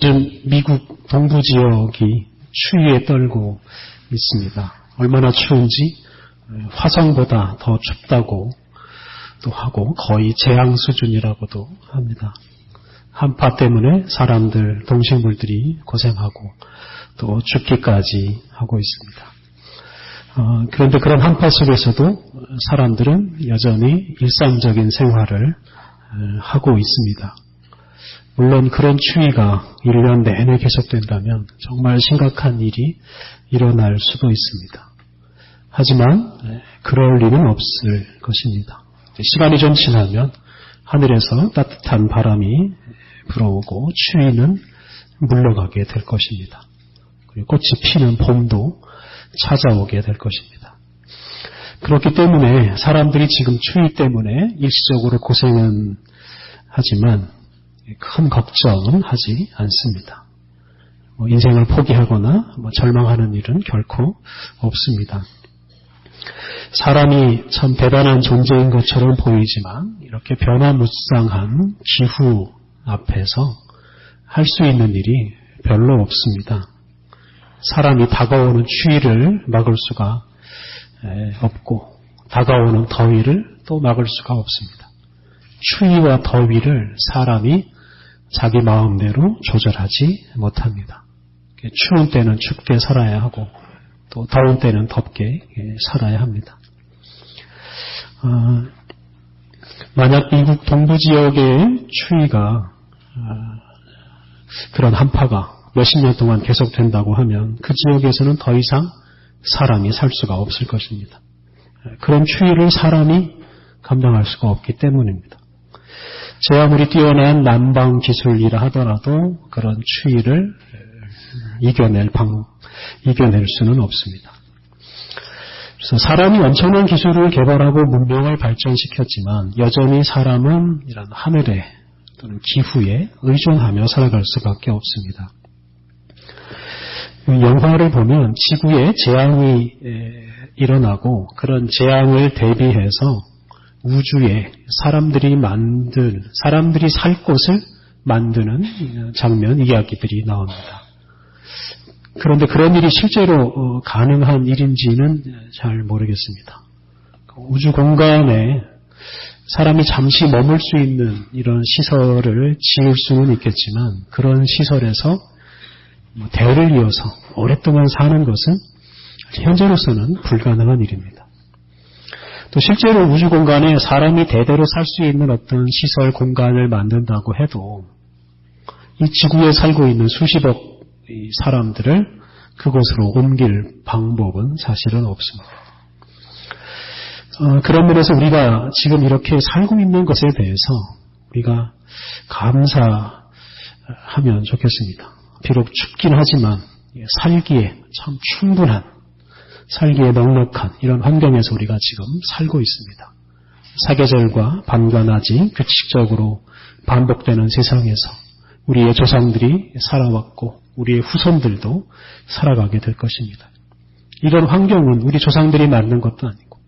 요즘 미국 동부 지역이 추위에 떨고 있습니다. 얼마나 추운지 화성보다 더 춥다고 또 하고 거의 재앙 수준이라고도 합니다. 한파 때문에 사람들, 동식물들이 고생하고 또 죽기까지 하고 있습니다. 그런데 그런 한파 속에서도 사람들은 여전히 일상적인 생활을 하고 있습니다. 물론 그런 추위가 1년 내내 계속된다면 정말 심각한 일이 일어날 수도 있습니다. 하지만 그럴 리는 없을 것입니다. 시간이 좀 지나면 하늘에서 따뜻한 바람이 불어오고 추위는 물러가게 될 것입니다. 그리고 꽃이 피는 봄도 찾아오게 될 것입니다. 그렇기 때문에 사람들이 지금 추위 때문에 일시적으로 고생은 하지만 큰 걱정은 하지 않습니다. 인생을 포기하거나 절망하는 일은 결코 없습니다. 사람이 참 대단한 존재인 것처럼 보이지만 이렇게 변화무쌍한 기후 앞에서 할 수 있는 일이 별로 없습니다. 사람이 다가오는 추위를 막을 수가 없고 다가오는 더위를 또 막을 수가 없습니다. 추위와 더위를 사람이 자기 마음대로 조절하지 못합니다. 추운 때는 춥게 살아야 하고 또 더운 때는 덥게 살아야 합니다. 만약 미국 동부 지역의 추위가 그런 한파가 몇십 년 동안 계속된다고 하면 그 지역에서는 더 이상 사람이 살 수가 없을 것입니다. 그런 추위를 사람이 감당할 수가 없기 때문입니다. 제 아무리 뛰어난 난방 기술이라 하더라도 그런 추위를 이겨낼 수는 없습니다. 그래서 사람이 엄청난 기술을 개발하고 문명을 발전시켰지만 여전히 사람은 이런 하늘에 또는 기후에 의존하며 살아갈 수밖에 없습니다. 영화를 보면 지구에 재앙이 일어나고 그런 재앙을 대비해서 우주에 사람들이 살 곳을 만드는 장면, 이야기들이 나옵니다. 그런데 그런 일이 실제로 가능한 일인지는 잘 모르겠습니다. 우주 공간에 사람이 잠시 머물 수 있는 이런 시설을 지을 수는 있겠지만 그런 시설에서 대를 이어서 오랫동안 사는 것은 현재로서는 불가능한 일입니다. 또 실제로 우주 공간에 사람이 대대로 살 수 있는 어떤 시설 공간을 만든다고 해도 이 지구에 살고 있는 수십억 사람들을 그곳으로 옮길 방법은 사실은 없습니다. 그런 면에서 우리가 지금 이렇게 살고 있는 것에 대해서 우리가 감사하면 좋겠습니다. 비록 춥긴 하지만 살기에 참 충분한, 살기에 넉넉한 이런 환경에서 우리가 지금 살고 있습니다. 사계절과 밤과 낮이 규칙적으로 반복되는 세상에서 우리의 조상들이 살아왔고 우리의 후손들도 살아가게 될 것입니다. 이런 환경은 우리 조상들이 만든 것도 아니고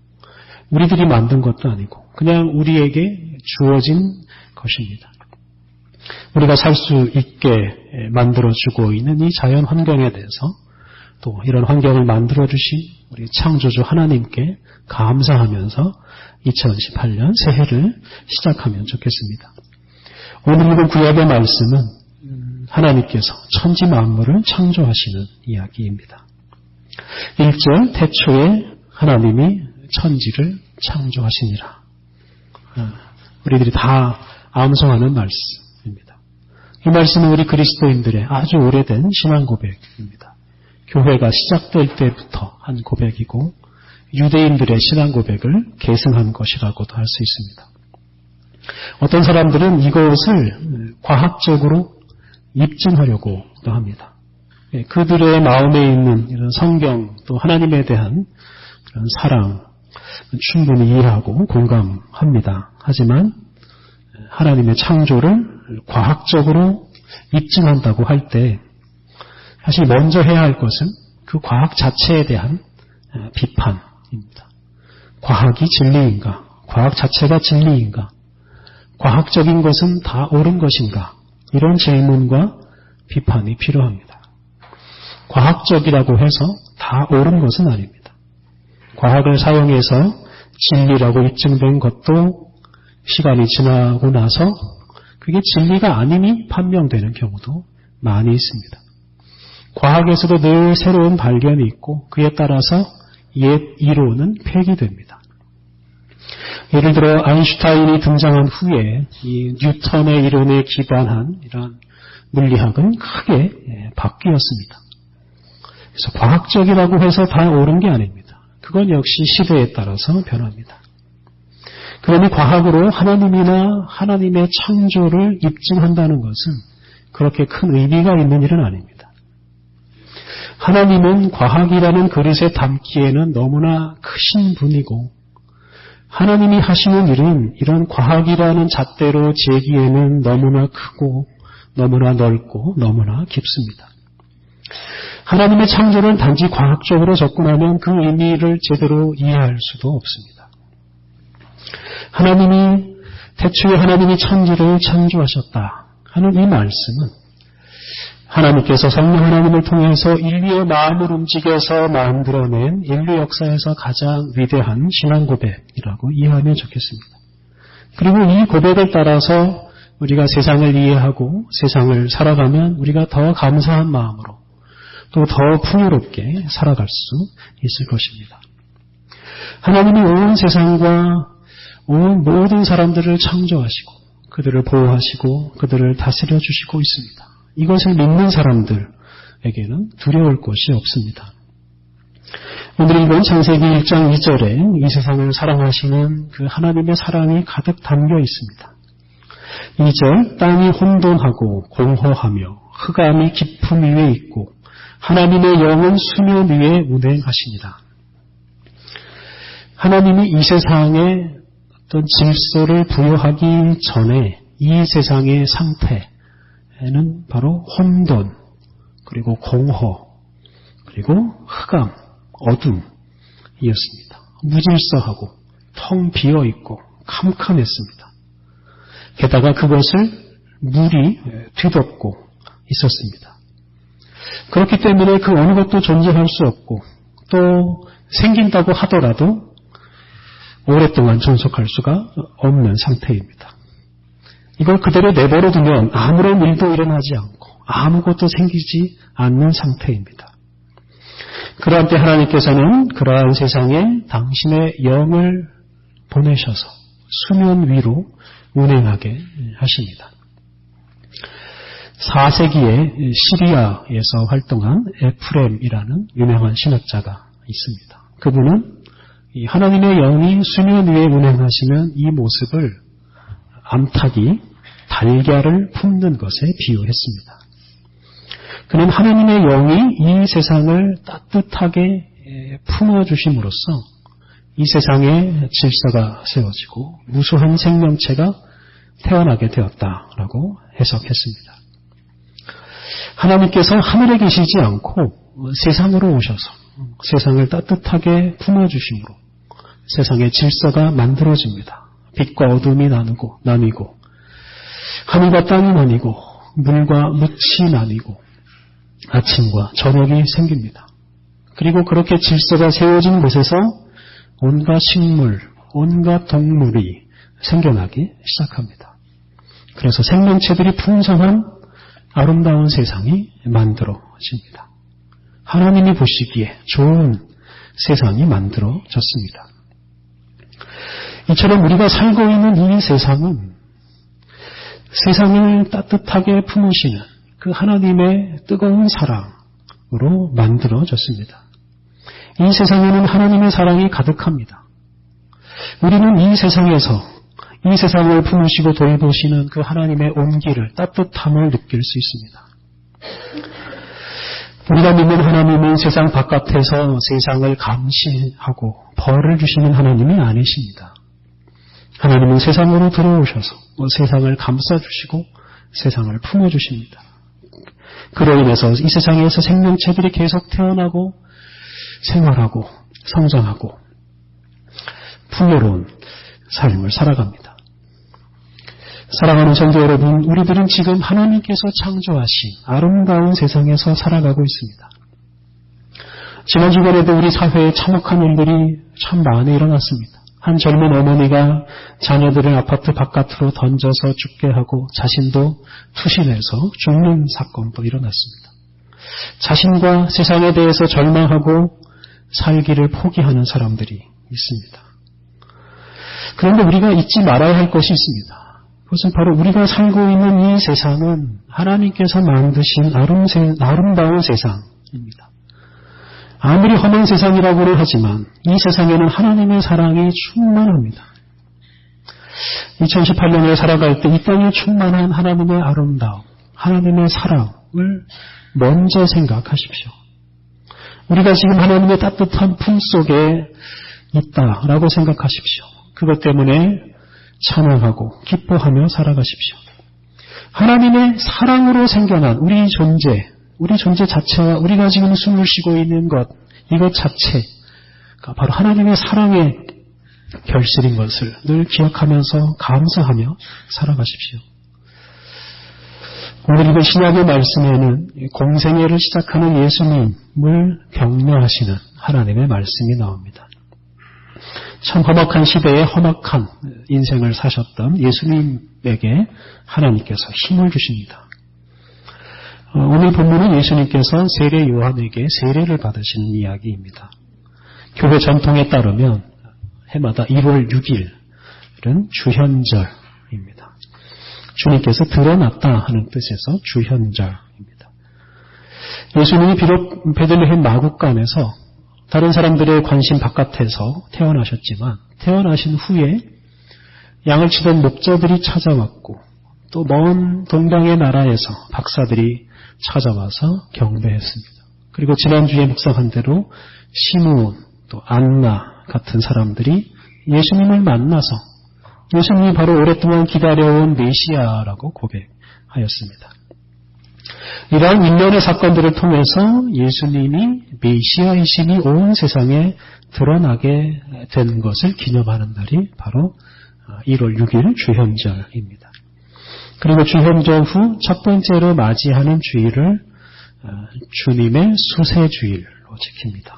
우리들이 만든 것도 아니고 그냥 우리에게 주어진 것입니다. 우리가 살 수 있게 만들어주고 있는 이 자연 환경에 대해서 또 이런 환경을 만들어주신 우리 창조주 하나님께 감사하면서 2018년 새해를 시작하면 좋겠습니다. 오늘 읽은 구약의 말씀은 하나님께서 천지 만물을 창조하시는 이야기입니다. 1절 태초에 하나님이 천지를 창조하시니라. 우리들이 다 암송하는 말씀입니다. 이 말씀은 우리 그리스도인들의 아주 오래된 신앙 고백입니다. 교회가 시작될 때부터 한 고백이고 유대인들의 신앙 고백을 계승한 것이라고도 할 수 있습니다. 어떤 사람들은 이것을 과학적으로 입증하려고도 합니다. 그들의 마음에 있는 이런 성경 또 하나님에 대한 그런 사랑 충분히 이해하고 공감합니다. 하지만 하나님의 창조를 과학적으로 입증한다고 할 때 사실 먼저 해야 할 것은 그 과학 자체에 대한 비판입니다. 과학이 진리인가? 과학 자체가 진리인가? 과학적인 것은 다 옳은 것인가? 이런 질문과 비판이 필요합니다. 과학적이라고 해서 다 옳은 것은 아닙니다. 과학을 사용해서 진리라고 입증된 것도 시간이 지나고 나서 그게 진리가 아님이 판명되는 경우도 많이 있습니다. 과학에서도 늘 새로운 발견이 있고 그에 따라서 옛 이론은 폐기됩니다. 예를 들어 아인슈타인이 등장한 후에 이 뉴턴의 이론에 기반한 이런 물리학은 크게 바뀌었습니다. 그래서 과학적이라고 해서 다 옳은 게 아닙니다. 그건 역시 시대에 따라서 변합니다. 그러니 과학으로 하나님이나 하나님의 창조를 입증한다는 것은 그렇게 큰 의미가 있는 일은 아닙니다. 하나님은 과학이라는 그릇에 담기에는 너무나 크신 분이고 하나님이 하시는 일은 이런 과학이라는 잣대로 재기에는 너무나 크고 너무나 넓고 너무나 깊습니다. 하나님의 창조를 단지 과학적으로 접근하면 그 의미를 제대로 이해할 수도 없습니다. 태초에 하나님이 천지를 창조하셨다 하는 이 말씀은 하나님께서 성령 하나님을 통해서 인류의 마음을 움직여서 만들어낸 인류 역사에서 가장 위대한 신앙 고백이라고 이해하면 좋겠습니다. 그리고 이 고백을 따라서 우리가 세상을 이해하고 세상을 살아가면 우리가 더 감사한 마음으로 또 더 풍요롭게 살아갈 수 있을 것입니다. 하나님이 온 세상과 온 모든 사람들을 창조하시고 그들을 보호하시고 그들을 다스려 주시고 있습니다. 이것을 믿는 사람들에게는 두려울 것이 없습니다. 오늘 읽은 창세기 1장 2절에 이 세상을 사랑하시는 그 하나님의 사랑이 가득 담겨 있습니다. 2절 땅이 혼돈하고 공허하며 흑암이 깊음 위에 있고 하나님의 영은 수면 위에 운행하시니라. 하나님이 이 세상에 어떤 질서를 부여하기 전에 이 세상의 상태는 바로 혼돈, 그리고 공허, 그리고 흑암, 어둠이었습니다. 무질서하고 텅 비어있고 캄캄했습니다. 게다가 그것을 물이 뒤덮고 있었습니다. 그렇기 때문에 그 어느 것도 존재할 수 없고 또 생긴다고 하더라도 오랫동안 존속할 수가 없는 상태입니다. 이걸 그대로 내버려 두면 아무런 일도 일어나지 않고 아무것도 생기지 않는 상태입니다. 그러한 때 하나님께서는 그러한 세상에 당신의 영을 보내셔서 수면 위로 운행하게 하십니다. 4세기에 시리아에서 활동한 에프렘이라는 유명한 신학자가 있습니다. 그분은 이 하나님의 영이 수면 위에 운행하시는 이 모습을 암탉이 달걀을 품는 것에 비유했습니다. 그는 하나님의 영이 이 세상을 따뜻하게 품어주심으로써 이 세상에 질서가 세워지고 무수한 생명체가 태어나게 되었다라고 해석했습니다. 하나님께서 하늘에 계시지 않고 세상으로 오셔서 세상을 따뜻하게 품어주심으로 세상의 질서가 만들어집니다. 빛과 어둠이 나뉘고 하늘과 땅이 나뉘고 물과 묻이 나뉘고 아침과 저녁이 생깁니다. 그리고 그렇게 질서가 세워진 곳에서 온갖 식물, 온갖 동물이 생겨나기 시작합니다. 그래서 생명체들이 풍성한 아름다운 세상이 만들어집니다. 하나님이 보시기에 좋은 세상이 만들어졌습니다. 이처럼 우리가 살고 있는 이 세상은 세상을 따뜻하게 품으시는 그 하나님의 뜨거운 사랑으로 만들어졌습니다. 이 세상에는 하나님의 사랑이 가득합니다. 우리는 이 세상에서 이 세상을 품으시고 돌보시는 그 하나님의 온기를, 따뜻함을 느낄 수 있습니다. 우리가 믿는 하나님은 세상 바깥에서 세상을 감시하고 벌을 주시는 하나님이 아니십니다. 하나님은 세상으로 들어오셔서 세상을 감싸주시고 세상을 품어주십니다. 그로 인해서 이 세상에서 생명체들이 계속 태어나고 생활하고 성장하고 풍요로운 삶을 살아갑니다. 사랑하는 성도 여러분, 우리들은 지금 하나님께서 창조하신 아름다운 세상에서 살아가고 있습니다. 지난 주간에도 우리 사회에 참혹한 일들이 참 많이 일어났습니다. 한 젊은 어머니가 자녀들을 아파트 바깥으로 던져서 죽게 하고 자신도 투신해서 죽는 사건도 일어났습니다. 자신과 세상에 대해서 절망하고 살기를 포기하는 사람들이 있습니다. 그런데 우리가 잊지 말아야 할 것이 있습니다. 그것은 바로 우리가 살고 있는 이 세상은 하나님께서 만드신 아름다운 세상입니다. 아무리 험한 세상이라고는 하지만 이 세상에는 하나님의 사랑이 충만합니다. 2018년에 살아갈 때 이 땅에 충만한 하나님의 아름다움, 하나님의 사랑을 먼저 생각하십시오. 우리가 지금 하나님의 따뜻한 품 속에 있다라고 생각하십시오. 그것 때문에 찬양하고 기뻐하며 살아가십시오. 하나님의 사랑으로 생겨난 우리 존재 자체와 우리가 지금 숨을 쉬고 있는 것, 이것 자체가 바로 하나님의 사랑의 결실인 것을 늘 기억하면서 감사하며 살아가십시오. 오늘 이번 신약의 말씀에는 공생애를 시작하는 예수님을 격려하시는 하나님의 말씀이 나옵니다. 참 험악한 시대에 험악한 인생을 사셨던 예수님에게 하나님께서 힘을 주십니다. 오늘 본문은 예수님께서 세례 요한에게 세례를 받으시는 이야기입니다. 교회 전통에 따르면 해마다 1월 6일은 주현절입니다. 주님께서 드러났다 하는 뜻에서 주현절입니다. 예수님이 비록 베들레헴 마국간에서 다른 사람들의 관심 바깥에서 태어나셨지만 태어나신 후에 양을 치던 목자들이 찾아왔고 또 먼 동방의 나라에서 박사들이 찾아와서 경배했습니다. 그리고 지난주에 묵상한 대로 시므온 또 안나 같은 사람들이 예수님을 만나서 예수님이 바로 오랫동안 기다려온 메시아라고 고백하였습니다. 이러한 일련의 사건들을 통해서 예수님이 메시아이심이 온 세상에 드러나게 된 것을 기념하는 날이 바로 1월 6일 주현절입니다. 그리고 주현절 후 첫 번째로 맞이하는 주일을 주님의 수세주일로 지킵니다.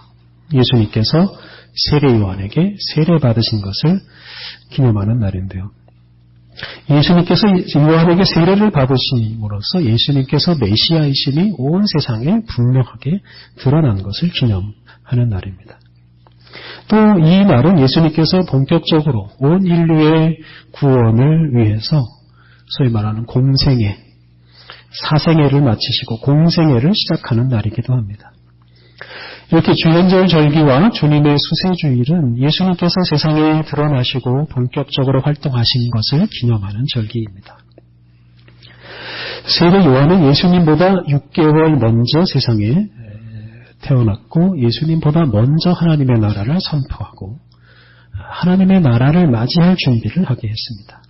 예수님께서 세례 요한에게 세례 받으신 것을 기념하는 날인데요. 예수님께서 요한에게 세례를 받으심으로써 예수님께서 메시아이심이 온 세상에 분명하게 드러난 것을 기념하는 날입니다. 또 이 날은 예수님께서 본격적으로 온 인류의 구원을 위해서 소위 말하는 공생애, 사생애를 마치시고 공생애를 시작하는 날이기도 합니다. 이렇게 주현절 절기와 주님의 수세주일은 예수님께서 세상에 드러나시고 본격적으로 활동하신 것을 기념하는 절기입니다. 세례 요한은 예수님보다 6개월 먼저 세상에 태어났고 예수님보다 먼저 하나님의 나라를 선포하고 하나님의 나라를 맞이할 준비를 하게 했습니다.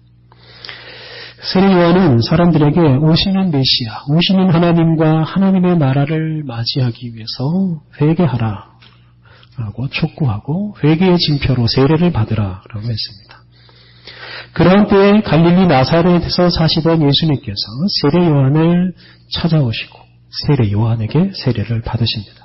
세례 요한은 사람들에게 오시는 메시아, 오시는 하나님과 하나님의 나라를 맞이하기 위해서 회개하라 라고 촉구하고 회개의 징표로 세례를 받으라 라고 했습니다. 그런 때에 갈릴리 나사렛에서 사시던 예수님께서 세례 요한을 찾아오시고 세례 요한에게 세례를 받으십니다.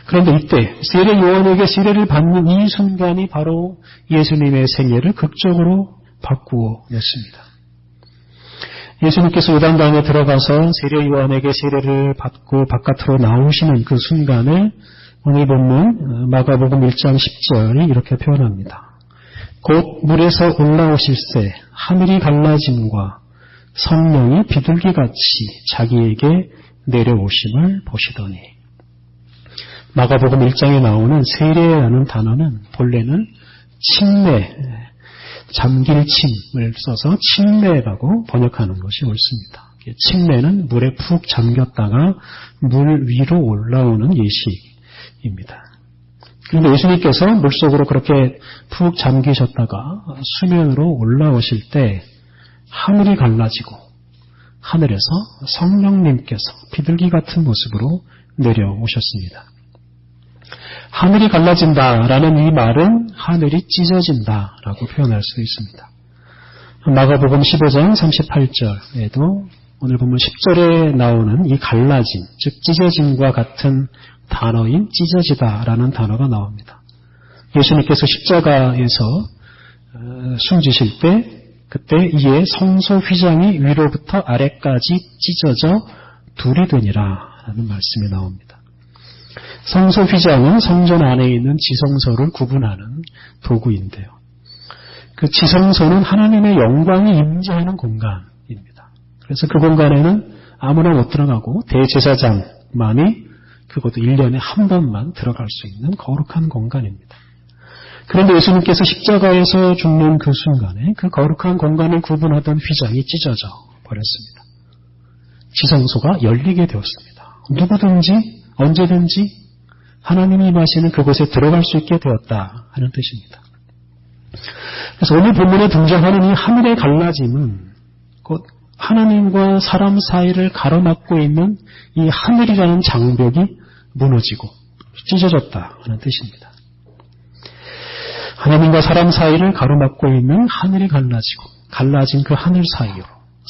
그런데 이때 세례 요한에게 세례를 받는 이 순간이 바로 예수님의 생애를 극적으로 바꾸어 냈습니다. 예수님께서 요단강에 들어가서 세례 요한에게 세례를 받고 바깥으로 나오시는 그 순간에 오늘 본문 마가복음 1장 10절이 이렇게 표현합니다. 곧 물에서 올라오실새 하늘이 갈라짐과 성령이 비둘기같이 자기에게 내려오심을 보시더니. 마가복음 1장에 나오는 세례라는 단어는 본래는 침례, 잠길 침을 써서 침례라고 번역하는 것이 옳습니다. 침례는 물에 푹 잠겼다가 물 위로 올라오는 예시입니다. 그런데 예수님께서 물속으로 그렇게 푹 잠기셨다가 수면으로 올라오실 때 하늘이 갈라지고 하늘에서 성령님께서 비둘기 같은 모습으로 내려오셨습니다. 하늘이 갈라진다라는 이 말은 하늘이 찢어진다라고 표현할 수 있습니다. 마가복음 15장 38절에도 오늘 보면 10절에 나오는 이 갈라짐, 즉 찢어짐과 같은 단어인 찢어지다라는 단어가 나옵니다. 예수님께서 십자가에서 숨지실 때 그때 이에 성소 휘장이 위로부터 아래까지 찢어져 둘이 되니라 라는 말씀이 나옵니다. 성소 휘장은 성전 안에 있는 지성소를 구분하는 도구인데요. 그 지성소는 하나님의 영광이 임재하는 공간입니다. 그래서 그 공간에는 아무나 못 들어가고 대제사장만이 그것도 1년에 한 번만 들어갈 수 있는 거룩한 공간입니다. 그런데 예수님께서 십자가에서 죽는 그 순간에 그 거룩한 공간을 구분하던 휘장이 찢어져 버렸습니다. 지성소가 열리게 되었습니다. 누구든지 언제든지 하나님이 임하시는 그곳에 들어갈 수 있게 되었다 하는 뜻입니다. 그래서 오늘 본문에 등장하는 이 하늘의 갈라짐은 곧 하나님과 사람 사이를 가로막고 있는 이 하늘이라는 장벽이 무너지고 찢어졌다 하는 뜻입니다. 하나님과 사람 사이를 가로막고 있는 하늘이 갈라진 그 하늘 사이로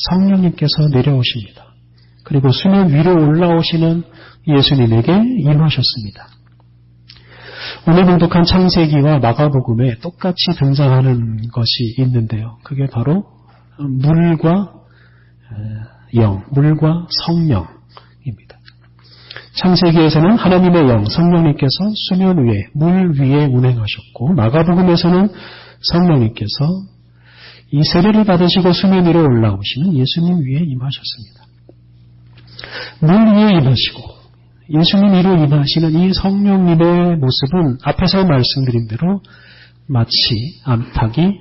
성령님께서 내려오십니다. 그리고 수면 위로 올라오시는 예수님에게 임하셨습니다. 오늘 봉독한 창세기와 마가복음에 똑같이 등장하는 것이 있는데요. 그게 바로 물과 영, 물과 성령입니다. 창세기에서는 하나님의 영, 성령님께서 수면 위에, 물 위에 운행하셨고, 마가복음에서는 성령님께서 이 세례를 받으시고 수면 위로 올라오시는 예수님 위에 임하셨습니다. 물 위에 임하시고 예수님 위로 임하시는 이 성령님의 모습은 앞에서 말씀드린 대로 마치 암탉이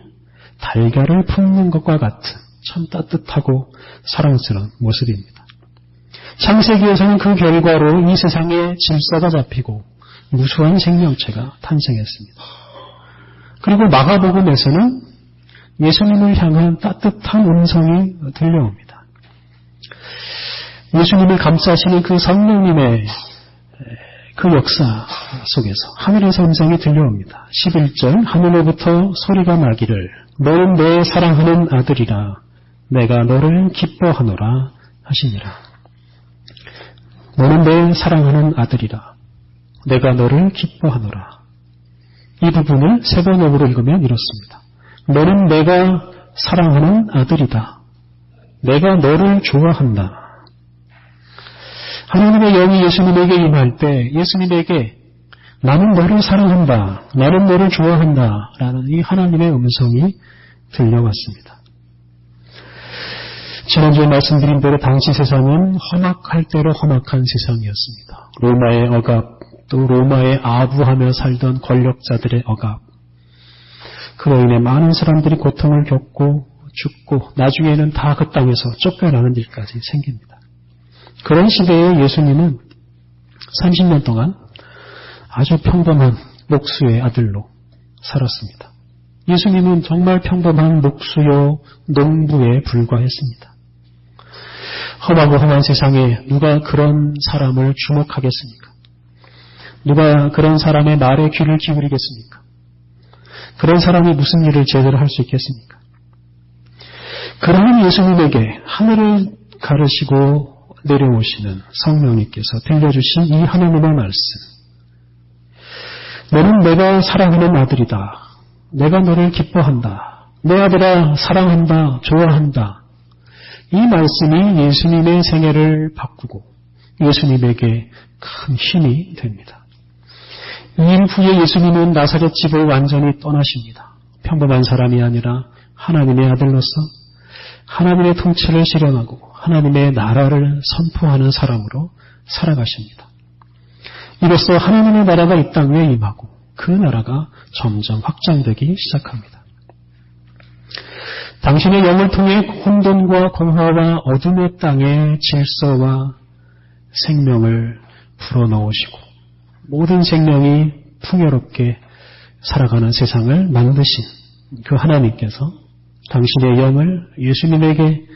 달걀을 품는 것과 같은 참 따뜻하고 사랑스러운 모습입니다. 창세기에서는 그 결과로 이 세상에 질서가 잡히고 무수한 생명체가 탄생했습니다. 그리고 마가복음에서는 예수님을 향한 따뜻한 음성이 들려옵니다. 예수님을 감싸시는 그 성령님의 그 역사 속에서 하늘에서 음성이 들려옵니다. 11절 하늘로부터 소리가 나기를 너는 내 사랑하는 아들이라 내가 너를 기뻐하노라 하시니라. 너는 내 사랑하는 아들이라 내가 너를 기뻐하노라. 이 부분을 세 번역으로 읽으면 이렇습니다. 너는 내가 사랑하는 아들이다. 내가 너를 좋아한다. 하나님의 영이 예수님에게 임할 때 예수님에게 나는 너를 사랑한다. 나는 너를 좋아한다. 라는 이 하나님의 음성이 들려왔습니다. 지난주에 말씀드린 대로 당시 세상은 험악할 대로 험악한 세상이었습니다. 로마의 억압, 또 로마에 아부하며 살던 권력자들의 억압. 그로 인해 많은 사람들이 고통을 겪고 죽고 나중에는 다 그 땅에서 쫓겨나는 일까지 생깁니다. 그런 시대에 예수님은 30년 동안 아주 평범한 목수의 아들로 살았습니다. 예수님은 정말 평범한 목수요 농부에 불과했습니다. 험하고 험한 세상에 누가 그런 사람을 주목하겠습니까? 누가 그런 사람의 말에 귀를 기울이겠습니까? 그런 사람이 무슨 일을 제대로 할 수 있겠습니까? 그러한 예수님에게 하늘을 가르시고 내려오시는 성령님께서 들려주신 이 하나님의 말씀. 너는 내가 사랑하는 아들이다. 내가 너를 기뻐한다. 내 아들아 사랑한다. 좋아한다. 이 말씀이 예수님의 생애를 바꾸고 예수님에게 큰 힘이 됩니다. 이 일 후에 예수님은 나사렛 집을 완전히 떠나십니다. 평범한 사람이 아니라 하나님의 아들로서 하나님의 통치를 실현하고 하나님의 나라를 선포하는 사람으로 살아가십니다. 이로써 하나님의 나라가 이 땅 위에 임하고 그 나라가 점점 확장되기 시작합니다. 당신의 영을 통해 혼돈과 공허와 어둠의 땅에 질서와 생명을 불어넣으시고 모든 생명이 풍요롭게 살아가는 세상을 만드신 그 하나님께서 당신의 영을 예수님에게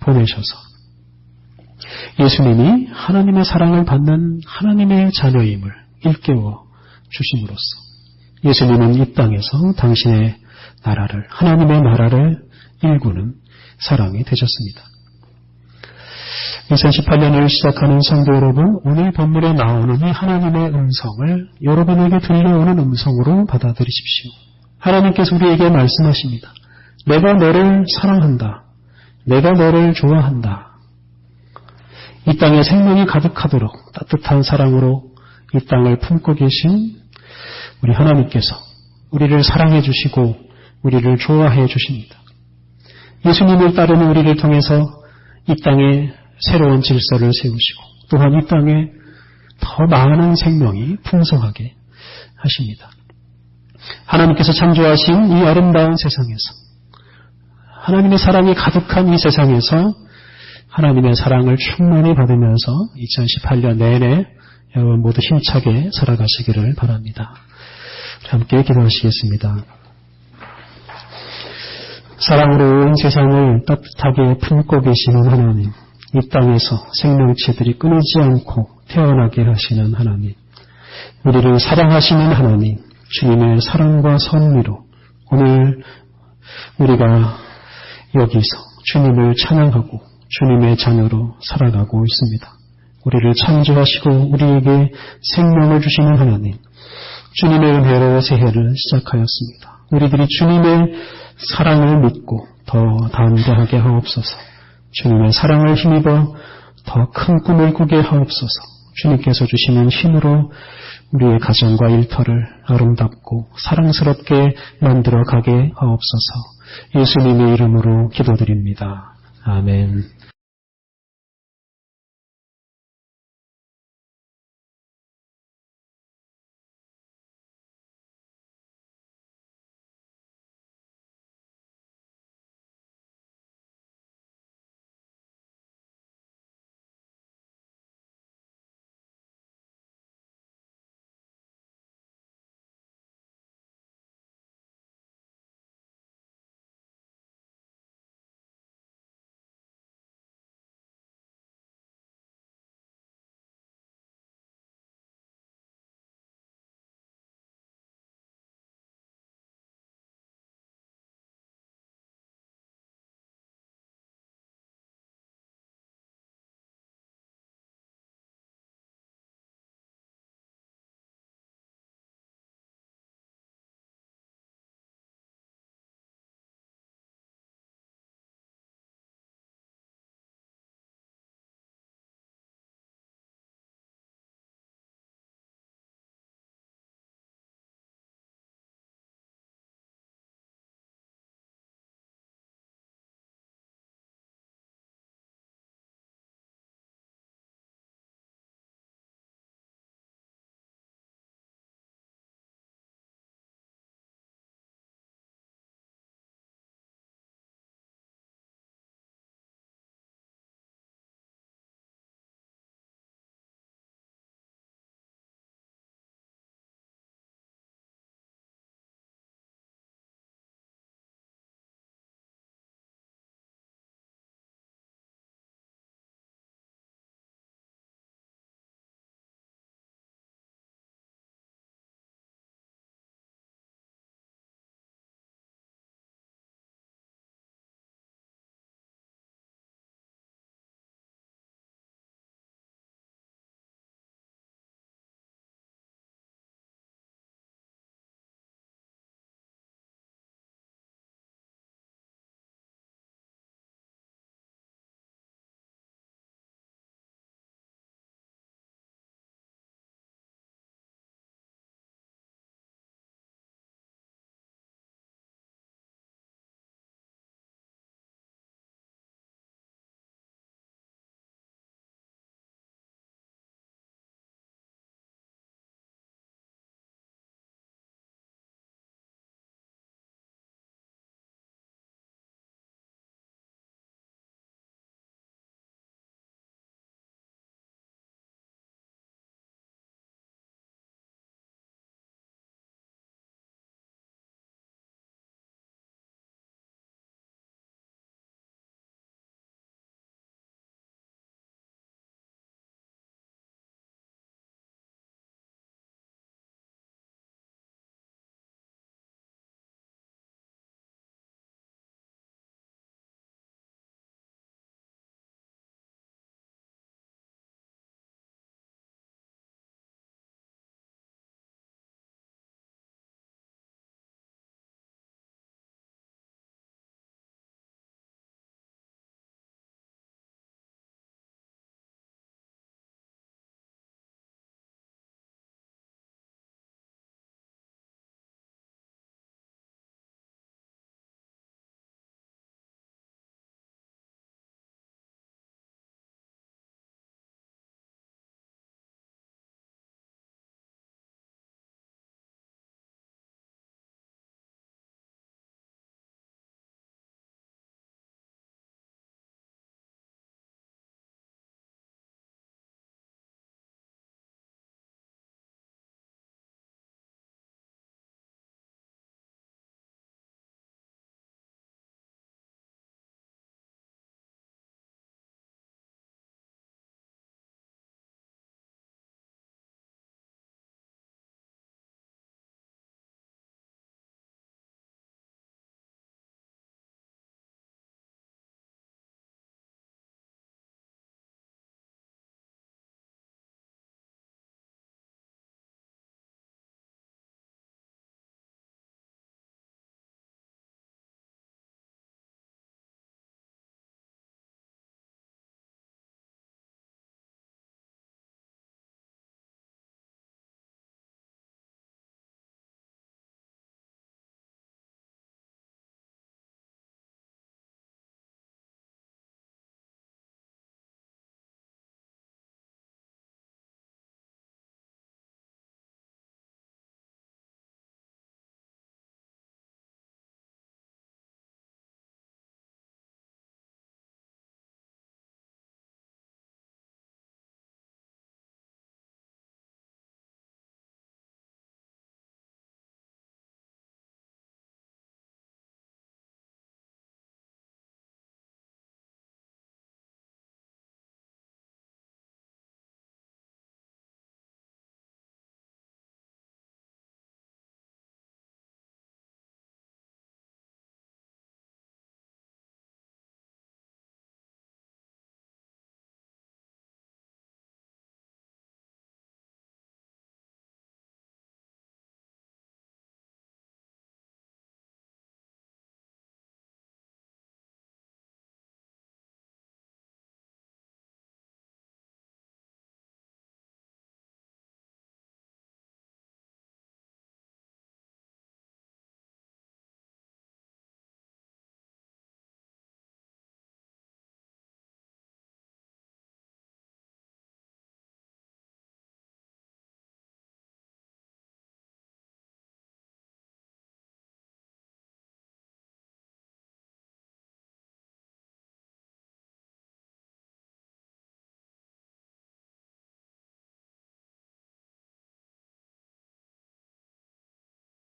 보내셔서 예수님이 하나님의 사랑을 받는 하나님의 자녀임을 일깨워 주심으로써 예수님은 이 땅에서 당신의 나라를 하나님의 나라를 일구는 사랑이 되셨습니다. 2018년을 시작하는 성도 여러분, 오늘 본문에 나오는 이 하나님의 음성을 여러분에게 들려오는 음성으로 받아들이십시오. 하나님께서 우리에게 말씀하십니다. 내가 너를 사랑한다. 내가 너를 좋아한다. 이 땅에 생명이 가득하도록 따뜻한 사랑으로 이 땅을 품고 계신 우리 하나님께서 우리를 사랑해 주시고 우리를 좋아해 주십니다. 예수님을 따르는 우리를 통해서 이 땅에 새로운 질서를 세우시고 또한 이 땅에 더 많은 생명이 풍성하게 하십니다. 하나님께서 창조하신 이 아름다운 세상에서 하나님의 사랑이 가득한 이 세상에서 하나님의 사랑을 충만히 받으면서 2018년 내내 여러분 모두 힘차게 살아가시기를 바랍니다. 함께 기도하시겠습니다. 사랑으로 온 세상을 따뜻하게 품고 계시는 하나님, 이 땅에서 생명체들이 끊이지 않고 태어나게 하시는 하나님, 우리를 사랑하시는 하나님, 주님의 사랑과 섭리로 오늘 우리가 여기서 주님을 찬양하고 주님의 자녀로 살아가고 있습니다. 우리를 창조하시고 우리에게 생명을 주시는 하나님, 주님의 은혜로 새해를 시작하였습니다. 우리들이 주님의 사랑을 믿고 더 담대하게 하옵소서. 주님의 사랑을 힘입어 더 큰 꿈을 꾸게 하옵소서. 주님께서 주시는 힘으로 우리의 가정과 일터를 아름답고 사랑스럽게 만들어 가게 하옵소서. 예수님의 이름으로 기도드립니다. 아멘.